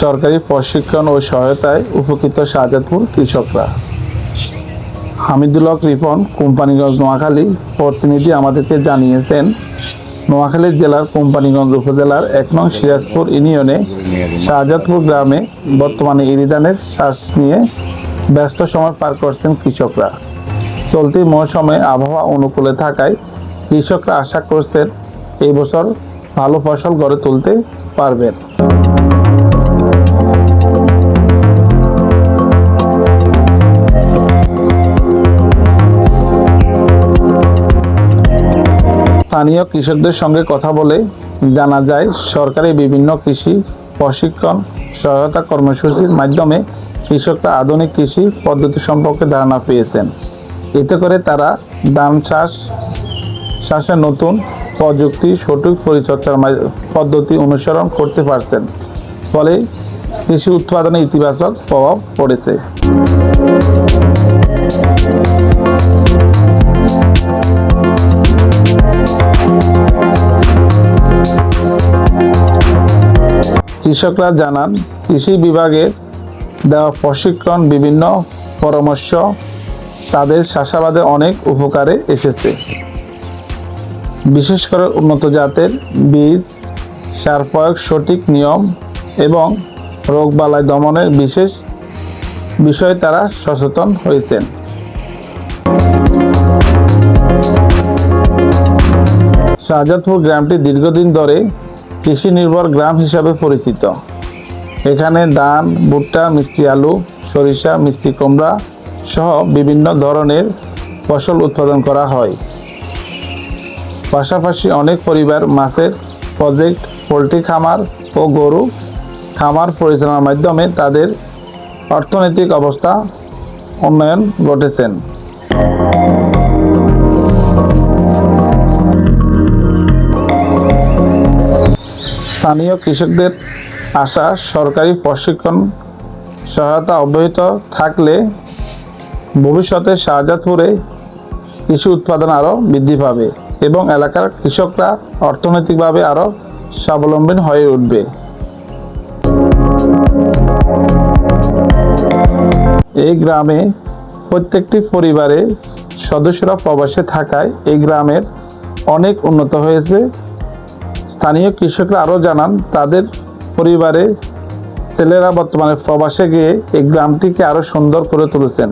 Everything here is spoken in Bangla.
সরকারি প্রশিক্ষণ ও সহায়তায় উপকৃত শাহজাদপুর কৃষকরা। হামিদুল হক রিপন, কোম্পানিগঞ্জ, নোয়াখালী। প্রতিনিধি আমাদেরকে জানিয়েছেন, নোয়াখালী জেলার কোম্পানিগঞ্জ উপজেলার ১ নং সিরাজপুর ইউনিয়নে শাহজাদপুর গ্রামে বর্তমানে ইরিধানের চাষ নিয়ে ব্যস্ত সময় পার করছেন কৃষকরা। চলতি মৌসুমে আবহাওয়া অনুকূলে থাকায় কৃষকরা আশা করছেন এই বছর ভালো ফসল গড়ে তুলতে পারবেন। স্থানীয় কৃষকদের সঙ্গে কথা বলে জানা যায়, সরকারি বিভিন্ন কৃষি প্রশিক্ষণ সহায়তা কর্মসূচির মাধ্যমে কৃষকরা আধুনিক কৃষি পদ্ধতি সম্পর্কে ধারণা পেয়েছেন। এতে করে তারা ধান চাষের নতুন প্রযুক্তি, সঠিক পরিচর্যার পদ্ধতি অনুসরণ করতে পারছেন। ফলে কৃষি উৎপাদনে ইতিবাচক প্রভাব পড়েছে। কৃষকরা জানান, কৃষি বিভাগের দেওয়া প্রশিক্ষণ, বিভিন্ন পরামর্শ তাদের চাষাবাদে অনেক উপকারে এসেছে। বিশেষ করে উন্নত জাতের বীজ, সার প্রয়োগ, সঠিক নিয়ম এবং রোগবালাই দমনের বিশেষ বিষয়ে তারা সচেতন হয়েছেন। শাহজাদপুর গ্রামটি দীর্ঘদিন ধরে কৃষি নির্ভর গ্রাম হিসাবে পরিচিত। এখানে ধান, ভুট্টা, মিষ্টি আলু, সরিষা, মিষ্টি কুমড়া সহ বিভিন্ন ধরনের ফসল উৎপাদন করা হয়। পাশাপাশি অনেক পরিবার মাছের প্রজেক্ট, পোল্ট্রি খামার ও গরু খামার পরিচালনার মাধ্যমে তাদের অর্থনৈতিক অবস্থা উন্নয়ন ঘটেছেন। স্থানীয় কৃষকদের আশা, সরকারি প্রশিক্ষণ সহায়তা অব্যাহত থাকলে ভবিষ্যতে শাহজাদপুরে কৃষি উৎপাদন আরও বৃদ্ধি পাবে এবং এলাকার কৃষকরা অর্থনৈতিকভাবে আরও স্বাবলম্বী হয়ে উঠবে। এই গ্রামে প্রত্যেকটি পরিবারে সদস্যরা প্রবাসে থাকায় এই গ্রামের অনেক উন্নত হয়েছে। স্থানীয় কৃষকরা আরও জানান, তাদের পরিবারে ছেলেরা বর্তমানে প্রবাসে গিয়ে এই গ্রামটিকে আরও সুন্দর করে তুলেছেন।